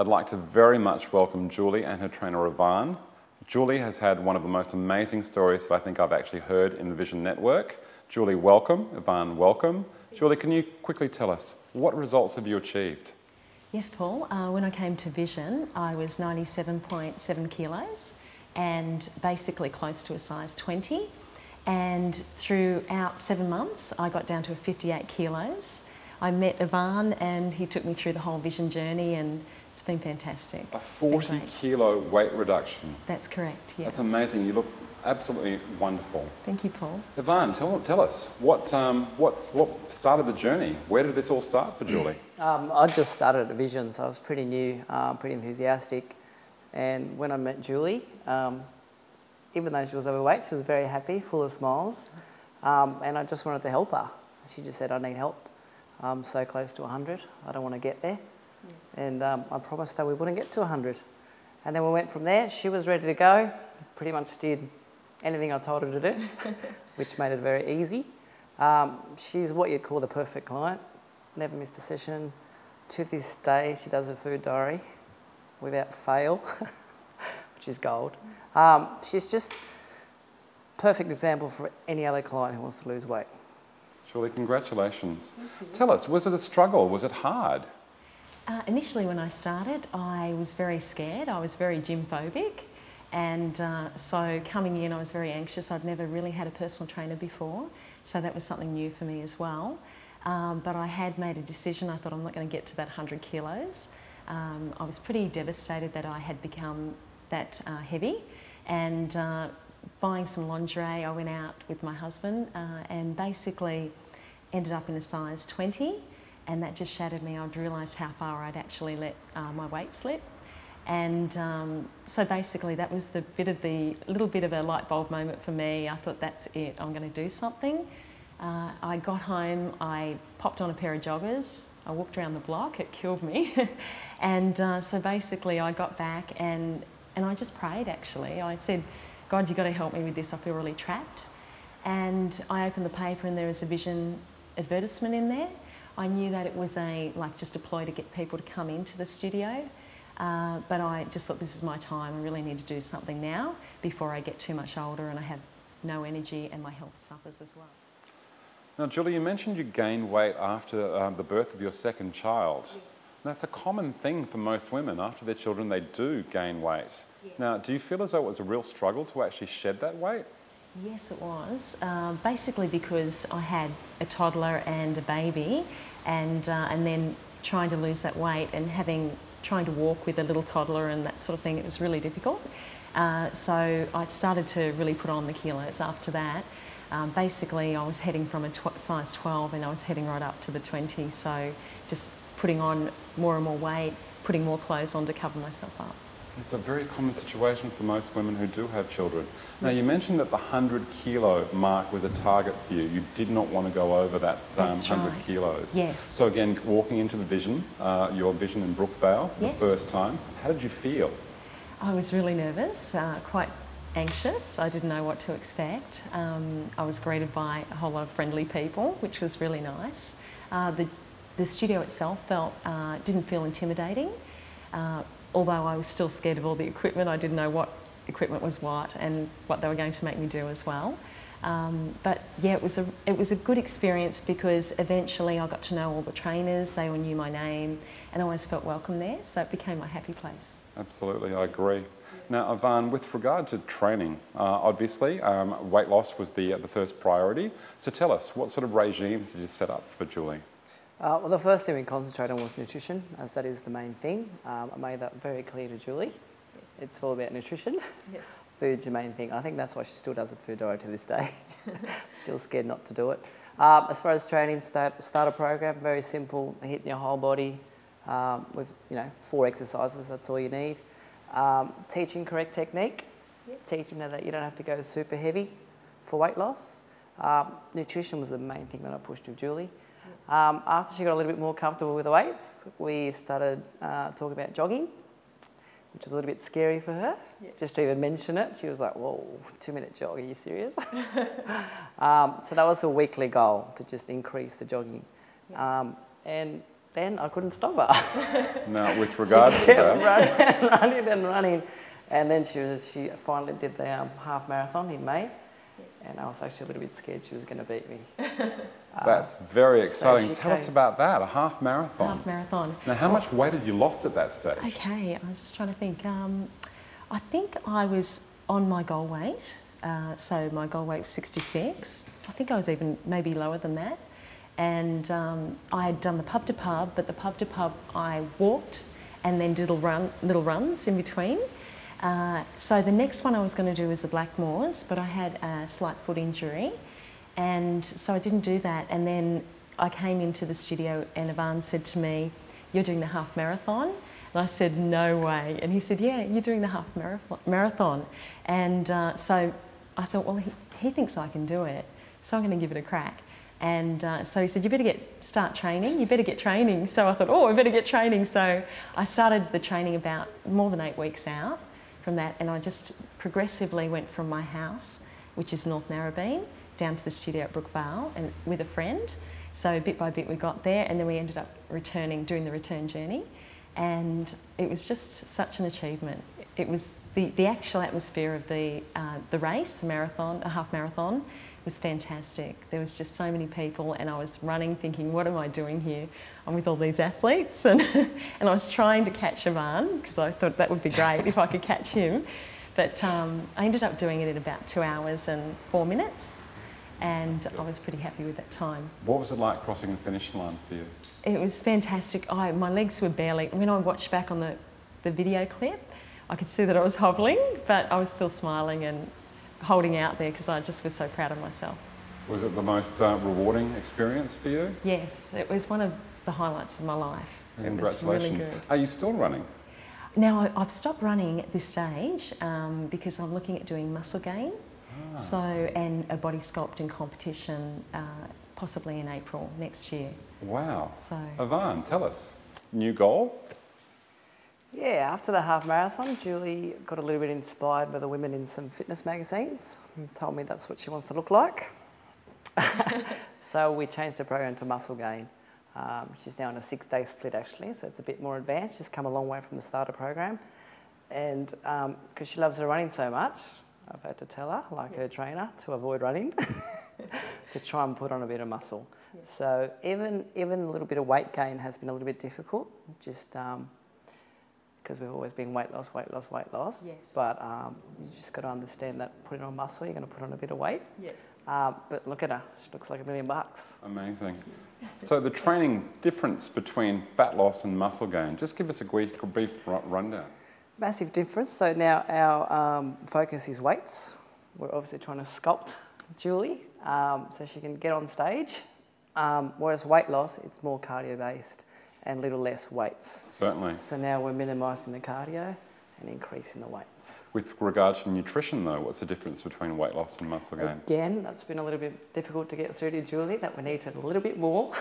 I'd like to very much welcome Julie and her trainer Yvonne. Julie has had one of the most amazing stories that I think I've actually heard in the Vision Network. Julie, welcome. Yvonne, welcome. Julie, can you quickly tell us, what results have you achieved? Yes, Paul. When I came to Vision, I was 97.7 kilos and basically close to a size 20. And throughout 7 months, I got down to 58 kilos. I met Yvonne and he took me through the whole Vision journey, and it's been fantastic. A 40 kilo weight reduction. That's correct, yes. That's amazing. You look absolutely wonderful. Thank you, Paul. Yvonne, tell us, what started the journey? Where did this all start for Julie? I just started at Vision, so I was pretty new, pretty enthusiastic. And when I met Julie, even though she was overweight, she was very happy, full of smiles. And I just wanted to help her. She just said, I need help. I'm so close to 100, I don't want to get there. Yes. And I promised her we wouldn't get to 100. And then we went from there. She was ready to go, pretty much did anything I told her to do, which made it very easy. She's what you'd call the perfect client. Never missed a session. To this day, she does a food diary without fail, which is gold. She's just perfect example for any other client who wants to lose weight. Julie, congratulations. Tell us, was it a struggle? Was it hard? Initially when I started, I was very scared. I was very gym phobic. And so coming in, I was very anxious. I'd never really had a personal trainer before. So that was something new for me as well. But I had made a decision. I thought I'm not going to get to that 100 kilos. I was pretty devastated that I had become that heavy. And buying some lingerie, I went out with my husband and basically ended up in a size 20, and that just shattered me. I'd realised how far I'd actually let my weight slip. And so basically that was the little bit of a light bulb moment for me. I thought, that's it, I'm going to do something. I got home, I popped on a pair of joggers, I walked around the block, it killed me. And so basically I got back and I just prayed actually. I said, God, you've got to help me with this, I feel really trapped. And I opened the paper and there was a Vision advertisement in there. I knew that it was just a ploy to get people to come into the studio. But I just thought, this is my time, I really need to do something now before I get too much older and I have no energy and my health suffers as well. Now, Julie, you mentioned you gained weight after the birth of your second child. Yes. That's a common thing for most women. After their children, they do gain weight. Yes. Now, do you feel as though it was a real struggle to actually shed that weight? Yes, it was. Basically because I had a toddler and a baby, and then trying to lose that weight and trying to walk with a little toddler and that sort of thing, it was really difficult. So I started to really put on the kilos after that. Basically, I was heading from a size 12 and I was heading right up to the 20, so just putting on more and more weight, putting more clothes on to cover myself up. It's a very common situation for most women who do have children. Now, you mentioned that the 100 kilo mark was a target for you. You did not want to go over that 100 kilos. Yes. So again, walking into the Vision, your Vision in Brookvale for the first time, how did you feel? I was really nervous, quite anxious. I didn't know what to expect. I was greeted by a whole lot of friendly people, which was really nice. The studio itself didn't feel intimidating. Although I was still scared of all the equipment, I didn't know what equipment was what and what they were going to make me do as well. But yeah, it was a good experience because eventually I got to know all the trainers, they all knew my name, and I always felt welcome there, so it became my happy place. Absolutely, I agree. Now, Yvonne, with regard to training, obviously weight loss was the first priority. So tell us, what sort of regimes did you set up for Julie? Well, the first thing we concentrated on was nutrition, as that is the main thing. I made that very clear to Julie. Yes. It's all about nutrition. Yes. Food's the main thing. I think that's why she still does a food diary to this day. Still scared not to do it. As far as training, starter program, very simple, hitting your whole body with 4 exercises, that's all you need. Teaching correct technique, teaching her that you don't have to go super heavy for weight loss. Nutrition was the main thing that I pushed with Julie. After she got a little bit more comfortable with the weights, we started talking about jogging, which was a little bit scary for her. Yes. Just to even mention it, she was like, whoa, 2-minute jog, are you serious? So that was a weekly goal, to just increase the jogging. Yeah. And then I couldn't stop her. Now, with regards to kept that, running and running. And then she finally did the half marathon in May. Yes. And I was actually a little bit scared she was going to beat me. that's very exciting. she Tell us came- about that, a half marathon. Half marathon. Now, how much weight had you lost at that stage? Okay, I was just trying to think. I think I was on my goal weight. So my goal weight was 66. I think I was even maybe lower than that. And I had done the pub to pub, but the pub to pub I walked and then did little runs in between. So the next one I was going to do was the Blackmores, but I had a slight foot injury, and so I didn't do that. And then I came into the studio and Ivan said to me, "You're doing the half marathon?" And I said, "No way." And he said, "Yeah, you're doing the half marathon." And so I thought, well, he thinks I can do it, so I'm going to give it a crack. And so he said, "You better start training, you better get training." So I thought, oh, I better get training. So I started the training about more than 8 weeks out from that, and I just progressively went from my house, which is North Narrabeen, down to the studio at Brookvale and with a friend. So bit by bit we got there, and then we ended up doing the return journey. And it was just such an achievement. It was the actual atmosphere of the race, the marathon, a half marathon, was fantastic. There was just so many people, and I was running thinking, what am I doing here? I'm with all these athletes, and and I was trying to catch Ivan because I thought that would be great if I could catch him. But I ended up doing it in about 2 hours and 4 minutes, and I was pretty happy with that time. What was it like crossing the finish line for you? It was fantastic. My legs were barely, when I watched back on the video clip, I could see that I was hobbling, but I was still smiling and holding out there because I just was so proud of myself. Was it the most rewarding experience for you? Yes, it was one of the highlights of my life. Congratulations. It was really good. Are you still running? Now, I've stopped running at this stage because I'm looking at doing muscle gain, and a body sculpting competition possibly in April next year. Wow. So, Ivan, tell us, new goal? Yeah, after the half marathon, Julie got a little bit inspired by the women in some fitness magazines and told me that's what she wants to look like. So we changed the program to muscle gain. She's now on a 6-day split actually, so it's a bit more advanced. She's come a long way from the starter program. And because she loves her running so much, I've had to tell her, like her trainer, to avoid running, to try and put on a bit of muscle. Yes. So even a little bit of weight gain has been a little bit difficult, just because we've always been weight loss. Yes. But you just got to understand that putting on muscle, you're going to put on a bit of weight. yes. But look at her, she looks like $1 million. Amazing. So the training difference between fat loss and muscle gain, just give us a brief rundown. Massive difference. So now our focus is weights. We're obviously trying to sculpt Julie so she can get on stage. Whereas weight loss, it's more cardio-based and a little less weights. Certainly. So now we're minimising the cardio and increasing the weights. With regard to nutrition though, what's the difference between weight loss and muscle gain? Again, that's been a little bit difficult to get through to Julie, that we need to a little bit more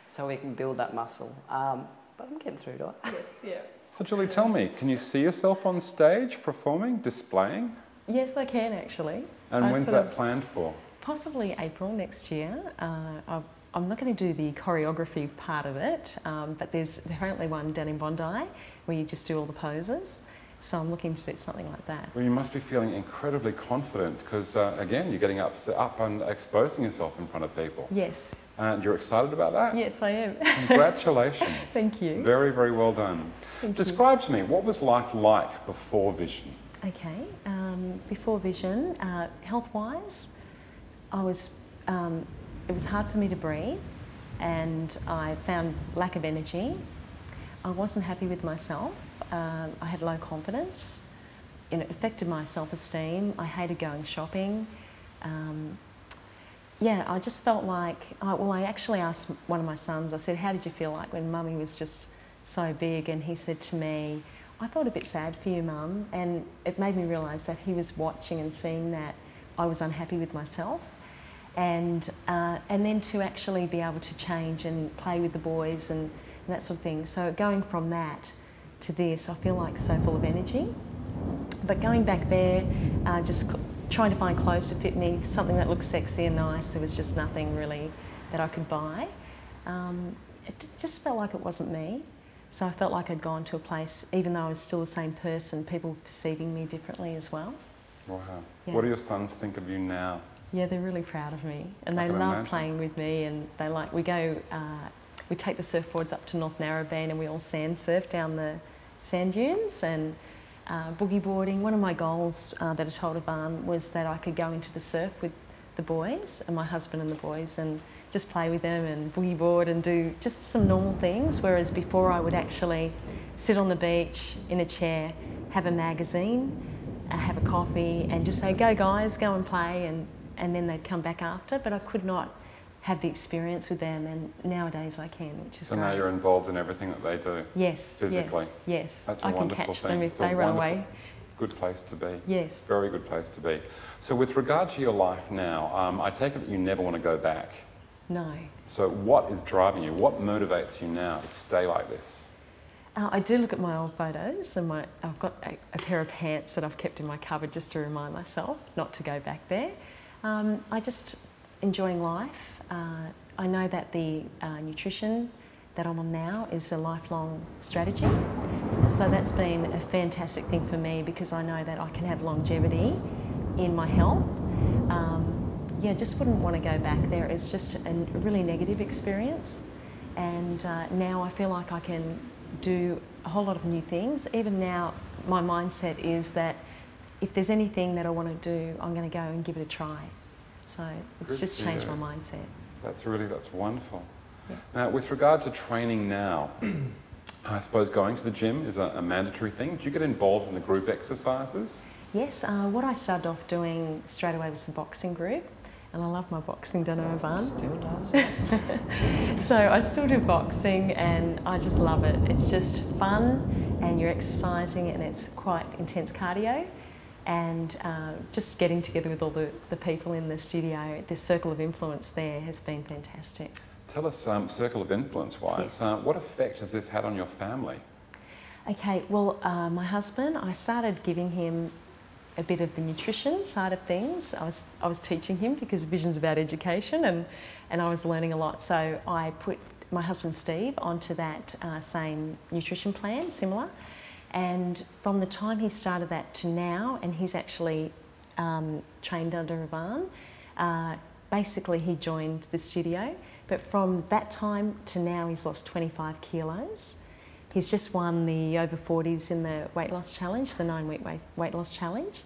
so we can build that muscle. But I'm getting through to it. Yes, yeah. So Julie, tell me, can you see yourself on stage performing, displaying? Yes, I can actually. And when's that planned for? Possibly April next year. I'm not going to do the choreography part of it, but there's apparently one down in Bondi where you just do all the poses. So I'm looking to do something like that. Well, you must be feeling incredibly confident because, again, you're getting up and exposing yourself in front of people. Yes. And you're excited about that? Yes, I am. Congratulations. Thank you. Very, very well done. Describe to me, what was life like before Vision? Okay. Before Vision, health-wise, it was hard for me to breathe and I found lack of energy. I wasn't happy with myself. I had low confidence. It affected my self-esteem. I hated going shopping. I just felt like, I actually asked one of my sons, I said, how did you feel like when Mummy was just so big? And he said to me, I felt a bit sad for you, Mum. And it made me realise that he was watching and seeing that I was unhappy with myself. And then to actually be able to change and play with the boys and that sort of thing. So going from that to this, I feel like so full of energy. But going back there, just trying to find clothes to fit me, something that looked sexy and nice, there was just nothing really that I could buy. just felt like it wasn't me. So I felt like I'd gone to a place, even though I was still the same person, people were perceiving me differently as well. Wow. Yeah. What do your sons think of you now? Yeah, they're really proud of me, and I they can love imagine. playing with me. And they like, we take the surfboards up to North Narrabeen and we all sand surf down the sand dunes and boogie boarding. One of my goals that I told Yvonne was that I could go into the surf with the boys and my husband and the boys and just play with them and boogie board and do just some normal things, whereas before I would actually sit on the beach in a chair, have a magazine, have a coffee and just say, go guys, go and play, and then they'd come back after, but I could not have the experience with them, and nowadays I can, which is So great. now you're involved in everything that they do? Yes. Physically? Yeah, yes. That's a I can wonderful catch thing. them if It's a they run wonderful, away. good place to be. Yes. Very good place to be. So with regard to your life now, I take it that you never want to go back. No. So what is driving you? What motivates you now to stay like this? I do look at my old photos, and I've got a pair of pants that I've kept in my cupboard just to remind myself not to go back there. I just enjoying life. I know that the nutrition that I'm on now is a lifelong strategy. So that's been a fantastic thing for me because I know that I can have longevity in my health. Yeah, just wouldn't want to go back there. It's just a really negative experience. And now I feel like I can do a whole lot of new things. Even now, my mindset is that if there's anything that I want to do, I'm going to go and give it a try. So it's Good just to changed hear. my mindset. That's wonderful. Yeah. Now, with regard to training now, I suppose going to the gym is a mandatory thing. Do you get involved in the group exercises? Yes, what I started off doing straight away was the boxing group. And I love my boxing, don't know, Yvonne? Still does. So I still do boxing and I just love it. It's just fun and you're exercising and it's quite intense cardio. And just getting together with all the people in the studio, the circle of influence there has been fantastic. Tell us, circle of influence wise, Yes. what effect has this had on your family? Okay, well, my husband, I started giving him a bit of the nutrition side of things. I was teaching him because Vision's about education and I was learning a lot. So I put my husband Steve onto that same nutrition plan, similar. And from the time he started that to now, and he's actually trained under Yvonne, basically he joined the studio. But from that time to now, he's lost 25 kilos. He's just won the over 40s in the weight loss challenge, the 9-week weight loss challenge.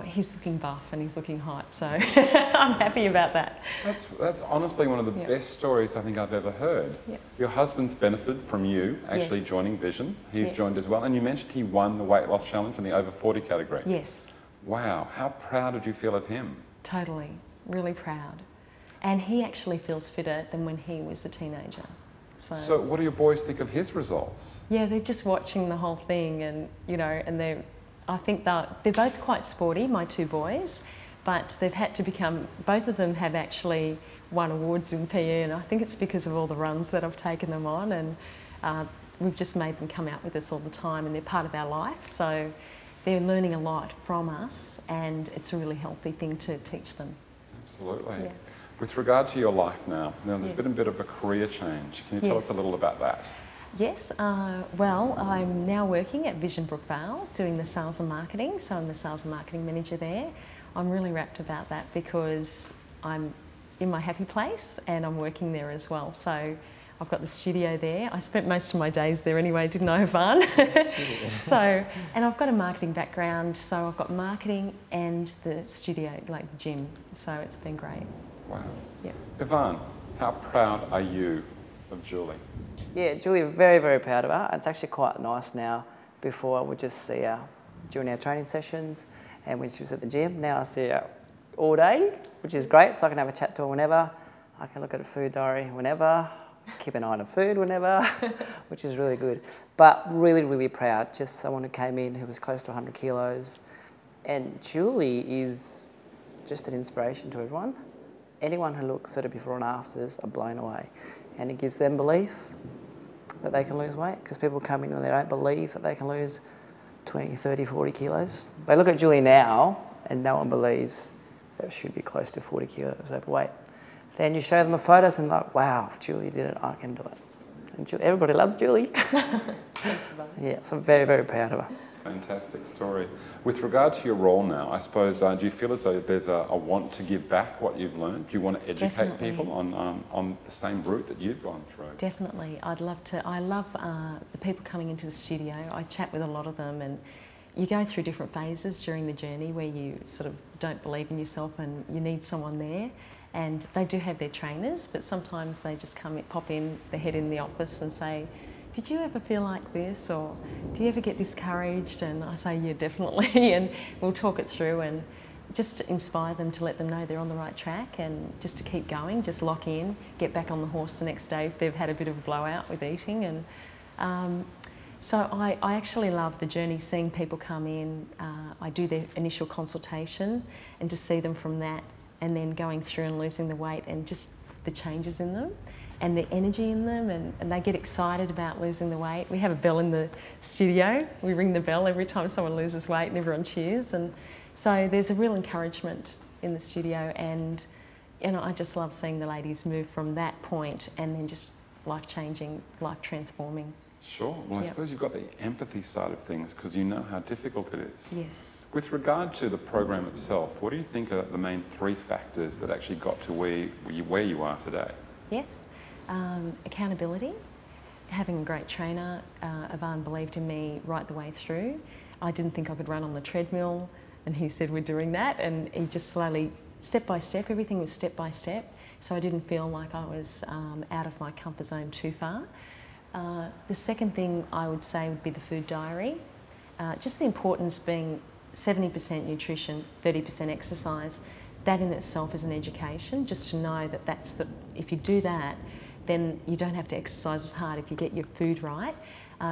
He's looking buff and he's looking hot, so I'm happy about that. That's honestly one of the Yep. best stories I think I've ever heard. Yep. Your husband's benefited from you actually Yes. joining Vision. He's Yes. joined as well. And you mentioned he won the weight loss challenge in the over 40 category. Yes, Wow, how proud did you feel of him? totally, really proud. And he actually feels fitter than when he was a teenager. So what do your boys think of his results? Yeah, they're just watching the whole thing and, you know, and I think they're both quite sporty, my two boys, but they've had to become, both of them have actually won awards in PE, and I think it's because of all the runs that I've taken them on, and we've just made them come out with us all the time, and they're part of our life, so they're learning a lot from us, and it's a really healthy thing to teach them. Absolutely. Yeah. With regard to your life now there's Yes. been a bit of a career change. Can you tell us a Yes. little about that? Yes, well, I'm now working at Vision Brookvale doing the sales and marketing, so I'm the sales and marketing manager there. I'm really rapt about that because I'm in my happy place and I'm working there as well. So I've got the studio there. I spent most of my days there anyway, didn't I, Yvonne? So, and I've got a marketing background, so I've got marketing and the studio, like the gym. So it's been great. Wow. Yep. Yvonne, how proud are you of Julie? Yeah, Julie, very, very proud of her. It's actually quite nice now. Before I would just see her during our training sessions and when she was at the gym. Now I see her all day, which is great, so I can have a chat to her whenever. I can look at a food diary whenever, keep an eye on her food whenever, which is really good. But really, really proud. Just someone who came in who was close to 100 kilos. And Julie is just an inspiration to everyone. Anyone who looks at her before and afters are blown away. And it gives them belief that they can lose weight, because people come in and they don't believe that they can lose 20, 30, 40 kilos. They look at Julie now and no one believes that she should be close to 40 kilos overweight. Then you show them the photos and like, wow, if Julie did it, I can do it. And everybody loves Julie. Yeah, so I'm very, very proud of her. Fantastic story. With regard to your role now, I suppose, do you feel as though there's a want to give back what you've learned? Do you want to educate Definitely. people on the same route that you've gone through? Definitely. I'd love to. I love the people coming into the studio. I chat with a lot of them, and you go through different phases during the journey where you sort of don't believe in yourself and you need someone there. And they do have their trainers, but sometimes they just pop in, their head in the office and say, did you ever feel like this, or do you ever get discouraged? And I say, yeah, definitely, and we'll talk it through and just to inspire them, to let them know they're on the right track, and just to keep going, just lock in, get back on the horse the next day if they've had a bit of a blowout with eating. And so I actually love the journey, seeing people come in. I do their initial consultation, and to see them from that, and then going through and losing the weight, and just the changes in them and the energy in them, and they get excited about losing the weight. We have a bell in the studio. We ring the bell every time someone loses weight, and everyone cheers. And so there's a real encouragement in the studio, and I just love seeing the ladies move from that point and then just life-changing, life-transforming. Sure. Well, I Yep. suppose you've got the empathy side of things because you know how difficult it is. Yes. With regard to the program itself, what do you think are the main 3 factors that actually got to where you are today? Yes. Accountability. Having a great trainer. Ivan believed in me right the way through. I didn't think I could run on the treadmill, and he said, we're doing that, and he just slowly, step by step, everything was step by step, so I didn't feel like I was out of my comfort zone too far. The second thing I would say would be the food diary. Just the importance being 70% nutrition, 30% exercise. That in itself is an education, just to know that if you do that, then you don't have to exercise as hard if you get your food right.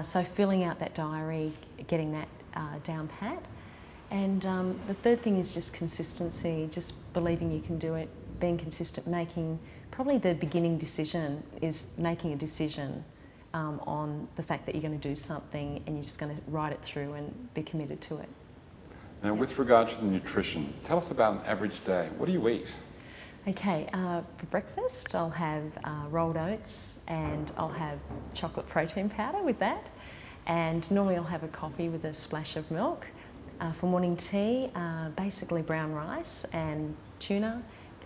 So filling out that diary, getting that down pat. And the third thing is just consistency, just believing you can do it, being consistent, probably the beginning decision is making a decision on the fact that you're going to do something, and you're just going to ride it through and be committed to it. Now, with regard to the nutrition, tell us about an average day. What do you eat? Okay, for breakfast I'll have rolled oats, and I'll have chocolate protein powder with that, and normally I'll have a coffee with a splash of milk. For morning tea, basically brown rice and tuna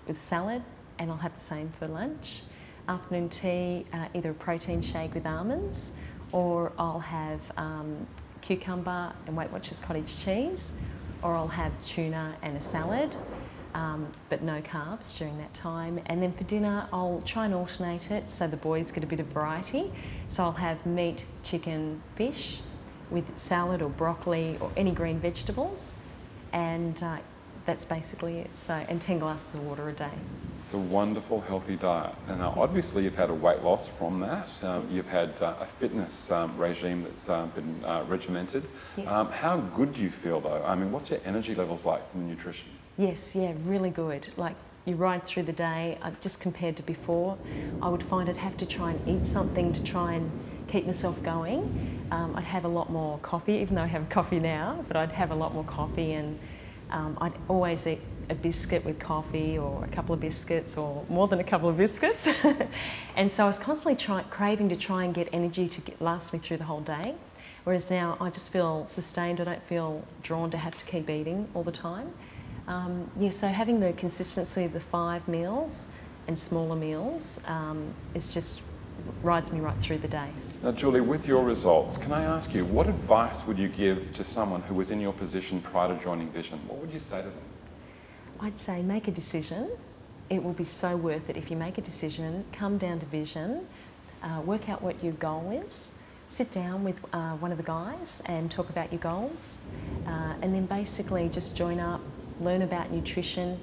with salad, and I'll have the same for lunch. Afternoon tea, either a protein shake with almonds, or I'll have cucumber and Weight Watchers cottage cheese, or I'll have tuna and a salad, but no carbs during that time. And then for dinner, I'll try and alternate it so the boys get a bit of variety. So I'll have meat, chicken, fish with salad or broccoli or any green vegetables, and that's basically it. So, and 10 glasses of water a day. It's a wonderful, healthy diet. And now, obviously, you've had a weight loss from that. You've had a fitness regime that's been regimented. Yes. How good do you feel, though? I mean, what's your energy levels like from the nutrition? Yes, yeah, really good. Like, you ride through the day, just compared to before, I would find I'd have to try and eat something to try and keep myself going. I'd have a lot more coffee, even though I have coffee now, but I'd have a lot more coffee, and I'd always eat a biscuit with coffee, or a couple of biscuits, or more than a couple of biscuits. And so I was constantly craving to try and get energy to last me through the whole day. Whereas now I just feel sustained. I don't feel drawn to have to keep eating all the time. Yeah, so having the consistency of the 5 meals and smaller meals is just rides me right through the day. Now, Julie, with your results, can I ask you, what advice would you give to someone who was in your position prior to joining Vision? What would you say to them? I'd say make a decision. It will be so worth it if you make a decision, come down to Vision, work out what your goal is, sit down with one of the guys and talk about your goals, and then basically just join up, learn about nutrition,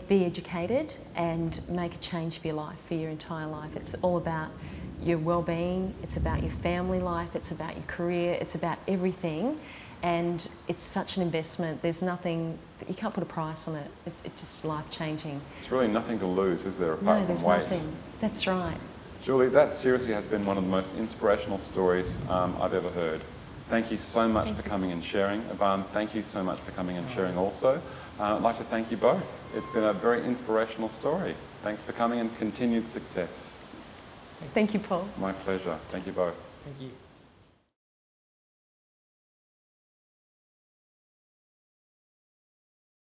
be educated, and make a change for your life, for your entire life. It's all about your well-being, it's about your family life, it's about your career, it's about everything, and it's such an investment. There's nothing, you can't put a price on it. It's just life-changing. It's really nothing to lose, is there, apart No, from there's weight? nothing. That's right. Julie, that seriously has been one of the most inspirational stories I've ever heard. Thank you so much for coming and sharing. Ivan, thank you so much for coming and sharing also. I'd like to thank you both. It's been a very inspirational story. Thanks for coming, and continued success. Thank you, Paul. My pleasure. Thank you both. Thank you.